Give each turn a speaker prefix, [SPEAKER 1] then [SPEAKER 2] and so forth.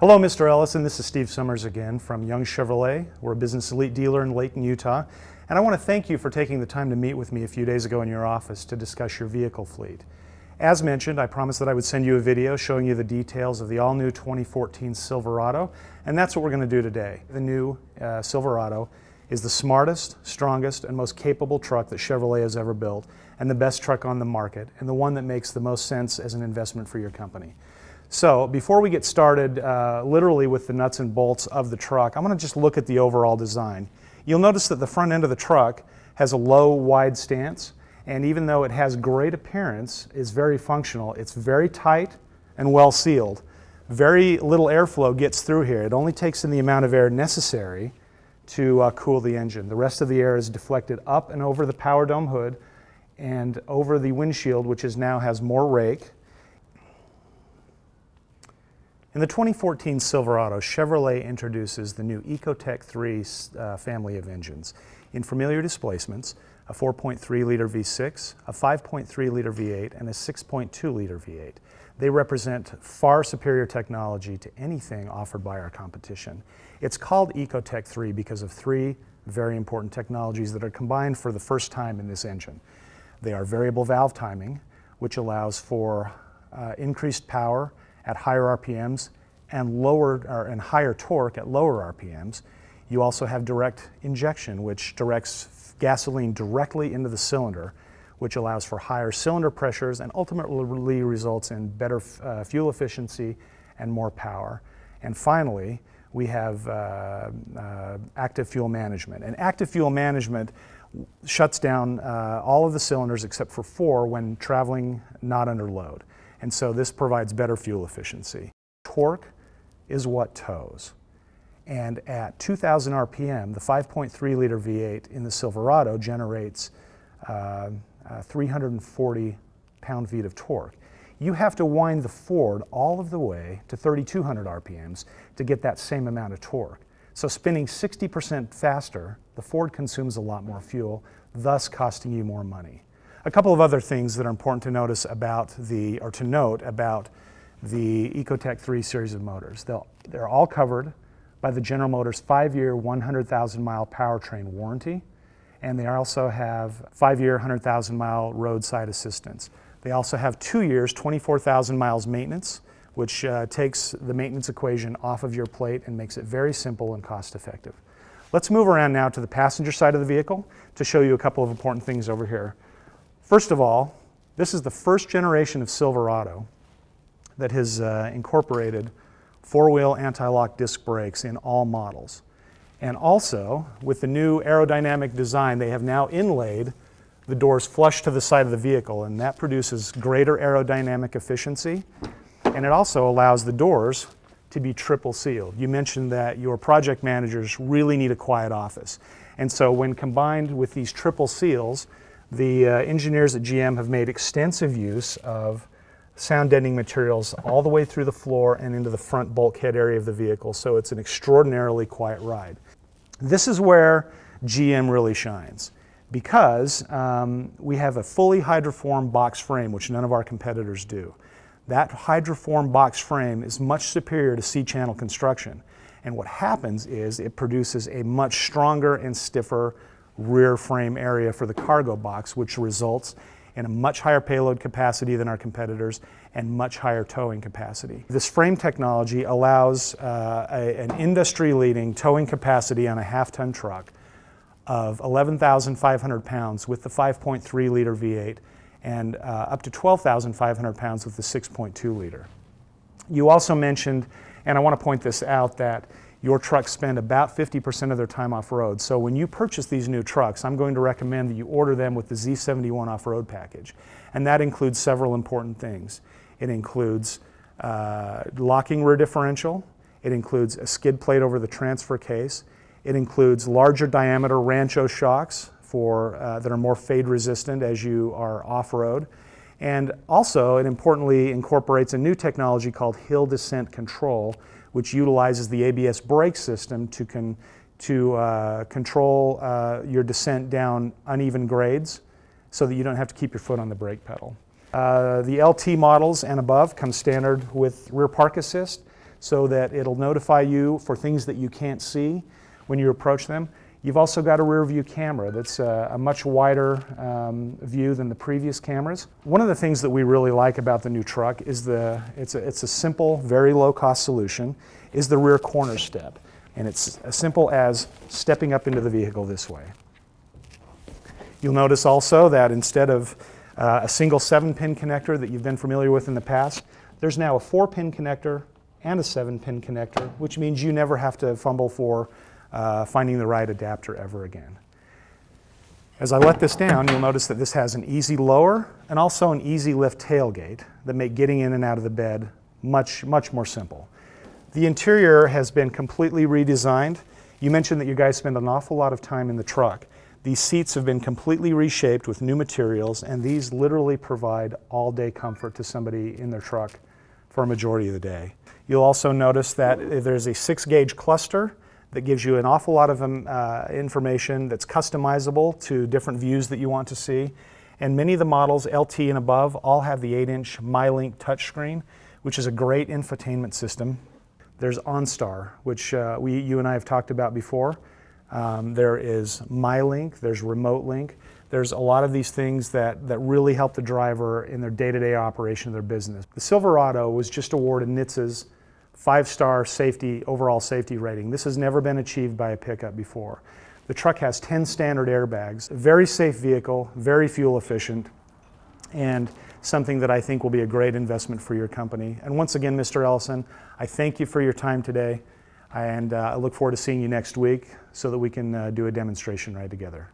[SPEAKER 1] Hello, Mr. Ellison. This is Steve Summers again from Young Chevrolet. We're a business elite dealer in Layton, Utah. And I want to thank you for taking the time to meet with me a few days ago in your office to discuss your vehicle fleet. As mentioned, I promised that I would send you a video showing you the details of the all-new 2014 Silverado, and that's what we're going to do today. The new Silverado is the smartest, strongest, and most capable truck that Chevrolet has ever built, and the best truck on the market, and the one that makes the most sense as an investment for your company. So before we get started literally with the nuts and bolts of the truck, I'm going to just look at the overall design. You'll notice that the front end of the truck has a low, wide stance, and even though it has great appearance, is very functional. It's very tight and well sealed. Very little airflow gets through here. It only takes in the amount of air necessary to cool the engine. The rest of the air is deflected up and over the power dome hood and over the windshield, which now has more rake. In the 2014 Silverado, Chevrolet introduces the new Ecotec 3 family of engines in familiar displacements, a 4.3-liter V6, a 5.3-liter V8, and a 6.2-liter V8. They represent far superior technology to anything offered by our competition. It's called Ecotec 3 because of three very important technologies that are combined for the first time in this engine. They are variable valve timing, which allows for increased power at higher RPMs and higher torque at lower RPMs. You also have direct injection, which directs gasoline directly into the cylinder, which allows for higher cylinder pressures and ultimately results in better fuel efficiency and more power. And finally, we have active fuel management. And active fuel management shuts down all of the cylinders except for 4 when traveling not under load. And so this provides better fuel efficiency. Torque is what tows. And at 2,000 RPM, the 5.3-liter V8 in the Silverado generates 340 pound-feet of torque. You have to wind the Ford all of the way to 3,200 RPMs to get that same amount of torque. So spinning 60% faster, the Ford consumes a lot more fuel, thus costing you more money. A couple of other things that are important to notice about the Ecotec 3 series of motors. They're all covered by the General Motors 5-year, 100,000-mile powertrain warranty, and they also have 5-year, 100,000-mile roadside assistance. They also have 2 years, 24,000 miles maintenance, which takes the maintenance equation off of your plate and makes it very simple and cost-effective. Let's move around now to the passenger side of the vehicle to show you a couple of important things over here. First of all, this is the first generation of Silverado that has incorporated 4-wheel anti-lock disc brakes in all models. And also, with the new aerodynamic design, they have now inlaid the doors flush to the side of the vehicle, and that produces greater aerodynamic efficiency, and it also allows the doors to be triple sealed. You mentioned that your project managers really need a quiet office. And so when combined with these triple seals, the engineers at GM have made extensive use of sound deadening materials all the way through the floor and into the front bulkhead area of the vehicle, so it's an extraordinarily quiet ride. This is where GM really shines because we have a fully hydroform box frame, which none of our competitors do. That hydroform box frame is much superior to C-channel construction, and what happens is it produces a much stronger and stiffer rear frame area for the cargo box, which results in a much higher payload capacity than our competitors and much higher towing capacity. This frame technology allows an industry-leading towing capacity on a half-ton truck of 11,500 pounds with the 5.3-liter V8 and up to 12,500 pounds with the 6.2-liter. You also mentioned, and I want to point this out, that your trucks spend about 50% of their time off-road. So when you purchase these new trucks, I'm going to recommend that you order them with the Z71 off-road package. And that includes several important things. It includes locking rear differential. It includes a skid plate over the transfer case. It includes larger diameter Rancho shocks that are more fade resistant as you are off-road. And also, it importantly incorporates a new technology called hill descent control, which utilizes the ABS brake system to control your descent down uneven grades so that you don't have to keep your foot on the brake pedal. The LT models and above come standard with rear park assist, so that it'll notify you for things that you can't see when you approach them. You've also got a rear view camera that's a much wider view than the previous cameras. One of the things that we really like about the new truck is it's a simple, very low cost solution, is the rear corner step. And it's as simple as stepping up into the vehicle this way. You'll notice also that instead of a single 7-pin connector that you've been familiar with in the past, there's now a 4-pin connector and a 7-pin connector, which means you never have to fumble for finding the right adapter ever again. As I let this down, you'll notice that this has an easy lower and also an easy lift tailgate that make getting in and out of the bed much more simple. The interior has been completely redesigned. You mentioned that you guys spend an awful lot of time in the truck. These seats have been completely reshaped with new materials, and these literally provide all-day comfort to somebody in their truck for a majority of the day. You'll also notice that there's a 6-gauge cluster that gives you an awful lot of information that's customizable to different views that you want to see. And many of the models, LT and above, all have the 8-inch MyLink touchscreen, which is a great infotainment system. There's OnStar, which you and I have talked about before. There is MyLink, there's RemoteLink. There's a lot of these things that really help the driver in their day-to-day operation of their business. The Silverado was just awarded NHTSA's 5-star overall safety rating. This has never been achieved by a pickup before. The truck has 10 standard airbags, a very safe vehicle, very fuel efficient, and something that I think will be a great investment for your company. And once again, Mr. Ellison, I thank you for your time today, and I look forward to seeing you next week so that we can do a demonstration ride together.